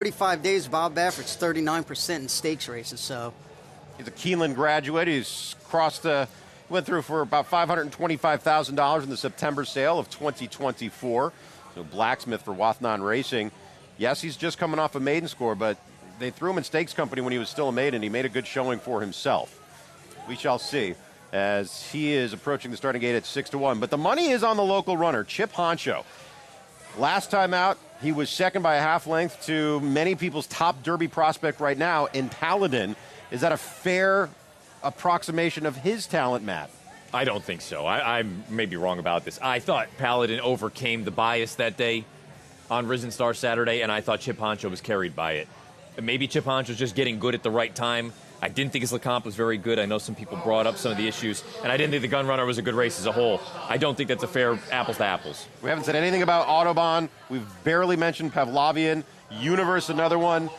45 days, Bob Baffert's 39% in stakes races, so. He's a Keeneland graduate. He's went through for about $525,000 in the September sale of 2024. So Blacksmith for Wathnon Racing. Yes, he's just coming off a maiden score, but they threw him in Stakes Company when he was still a maiden. He made a good showing for himself. We shall see as he is approaching the starting gate at 6-1. But the money is on the local runner, Chip Honcho. Last time out, he was second by a half length to many people's top Derby prospect right now in Paladin. Is that a fair approximation of his talent, Matt? I don't think so. I may be wrong about this. I thought Paladin overcame the bias that day on Risen Star Saturday, and I thought Chip Honcho was carried by it. Maybe Chip Honcho's just getting good at the right time. I didn't think his LeComte was very good. I know some people brought up some of the issues, and I didn't think the Gun Runner was a good race as a whole. I don't think that's a fair apples to apples. We haven't said anything about Autobahn. We've barely mentioned Pavlovian. Universe, another one.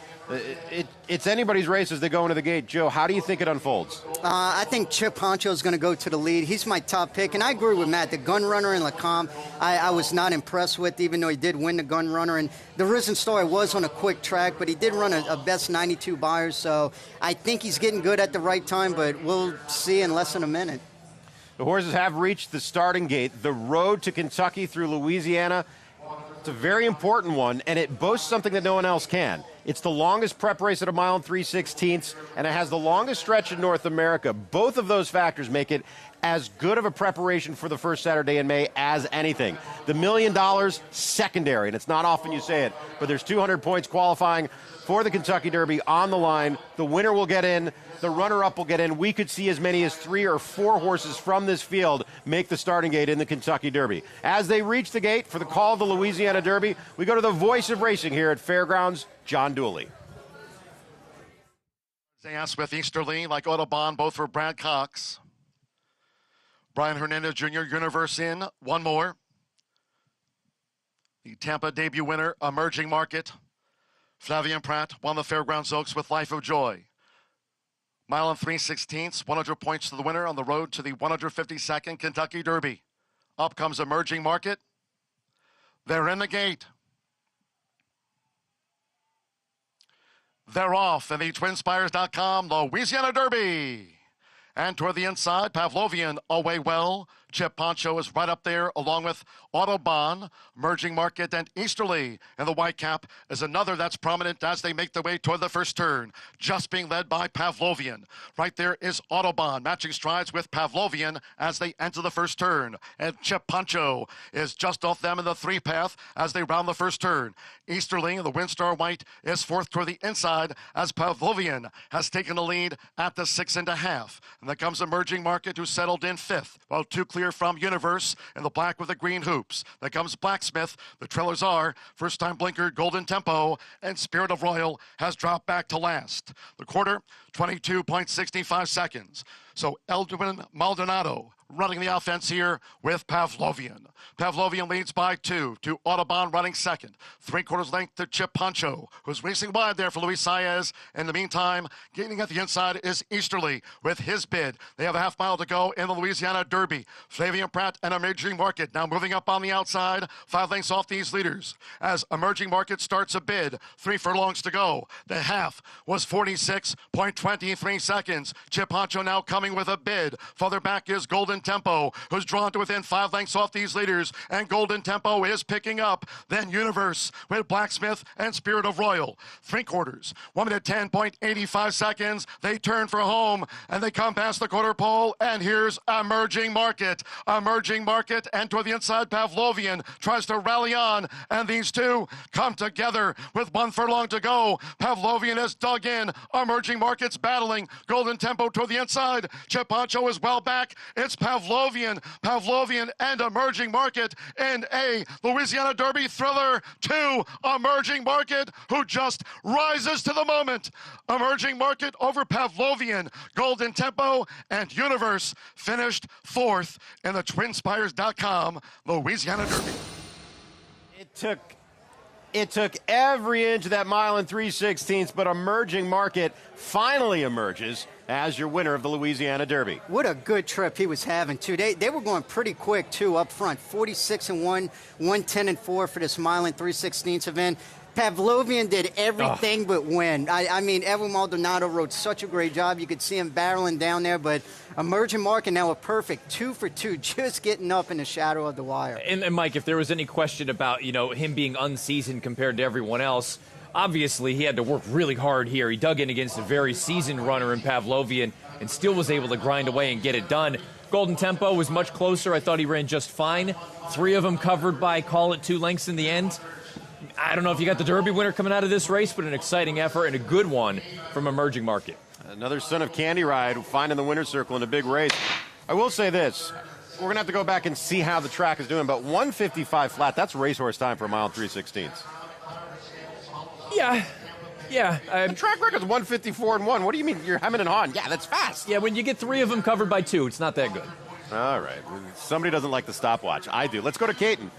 It's anybody's race as they go into the gate. Joe, how do you think it unfolds? I think Chip Honcho is going to go to the lead. He's my top pick, and I agree with Matt. The Gun Runner and LeComte, I was not impressed with, even though he did win the Gun Runner. And the Risen Star was on a quick track, but he did run a best 92 Buyers, so I think he's getting good at the right time, but we'll see in less than a minute. The horses have reached the starting gate. The road to Kentucky through Louisiana, it's a very important one, and it boasts something that no one else can. It's the longest prep race at 1 mile and 3/16, and it has the longest stretch in North America. Both of those factors make it as good of a preparation for the first Saturday in May as anything. The $1 million, secondary, and it's not often you say it, but there's 200 points qualifying for the Kentucky Derby on the line. The winner will get in. The runner-up will get in. We could see as many as 3 or 4 horses from this field make the starting gate in the Kentucky Derby. As they reach the gate for the call of the Louisiana Derby, we go to the voice of racing here at Fairgrounds, John Dooley. Zance with Easterly, like Autobahn, both for Brad Cox. Brian Hernandez Jr., Universe in, one more. The Tampa debut winner, Emerging Market. Flavian Pratt won the Fairgrounds Oaks with Life of Joy. 1 mile and 3/16, 100 points to the winner on the road to the 152nd Kentucky Derby. Up comes Emerging Market. They're in the gate. They're off in the TwinSpires.com Louisiana Derby. And toward the inside, Pavlovian away well. Chip Honcho is right up there along with Autobahn, Emerging Market, and Easterly. And the white cap is another that's prominent as they make their way toward the first turn. Just being led by Pavlovian. Right there is Autobahn, matching strides with Pavlovian as they enter the first turn. And Chip Honcho is just off them in the 3-path as they round the first turn. Easterly, the Windstar White, is fourth toward the inside as Pavlovian has taken the lead at the 6.5. And then comes Emerging Market, who settled in 5th, while 2 clear from Universe in the black with the green hoops. Then comes Blacksmith. The trailers are First Time Blinker, Golden Tempo, and Spirit of Royal has dropped back to last. The quarter, 22.65 seconds. So Edwin Maldonado running the offense here with Pavlovian. Pavlovian leads by 2 to Autobahn running second. 3/4 length to Chip Honcho, who's racing wide there for Luis Saez. In the meantime, gaining at the inside is Easterly with his bid. They have a half mile to go in the Louisiana Derby. Flavian Pratt and Emerging Market now moving up on the outside, 5 lengths off these leaders. As Emerging Market starts a bid, 3 furlongs to go. The half was 46.23 seconds. Chip Honcho now coming with a bid. Farther back is Golden Tempo, who's drawn to within 5 lengths off these leaders, and Golden Tempo is picking up. Then Universe with Blacksmith and Spirit of Royal. 3/4, 1 minute 10.85 seconds. They turn for home, and they come past the quarter pole, and here's Emerging Market. Emerging Market, and toward the inside, Pavlovian tries to rally on, and these two come together with 1 furlong to go. Pavlovian is dug in. Emerging Market's battling. Golden Tempo toward the inside. Chip Honcho is well back. It's Pavlovian and Emerging Market in a Louisiana Derby thriller. 2, Emerging Market, who just rises to the moment. Emerging Market over Pavlovian. Golden Tempo and Universe finished 4th in the TwinSpires.com Louisiana Derby. It took every inch of that 1 mile and 3/16, but Emerging Market finally emerges as your winner of the Louisiana Derby. What a good trip he was having, too. They were going pretty quick, too, up front. 46-1, 110-4 for this 1 mile and 3/16 event. Pavlovian did everything but win. I mean, Edwin Maldonado rode such a great job. You could see him barreling down there, but Emerging Market now a perfect 2 for 2, just getting up in the shadow of the wire. And Mike, if there was any question about, him being unseasoned compared to everyone else, obviously he had to work really hard here. He dug in against a very seasoned runner in Pavlovian and still was able to grind away and get it done. Golden Tempo was much closer. I thought he ran just fine. 3 of them covered by, call it, 2 lengths in the end. I don't know if you got the Derby winner coming out of this race, but an exciting effort and a good one from Emerging Market. Another son of Candy Ride finding the winner's circle in a big race. I will say this. We're going to have to go back and see how the track is doing, but 155 flat, that's racehorse time for a mile and 3/16. Yeah. The track record's 154 and 1. What do you mean? You're hemming and hawing. Yeah, that's fast. Yeah, when you get 3 of them covered by 2, it's not that good. All right. Somebody doesn't like the stopwatch. I do. Let's go to Caton.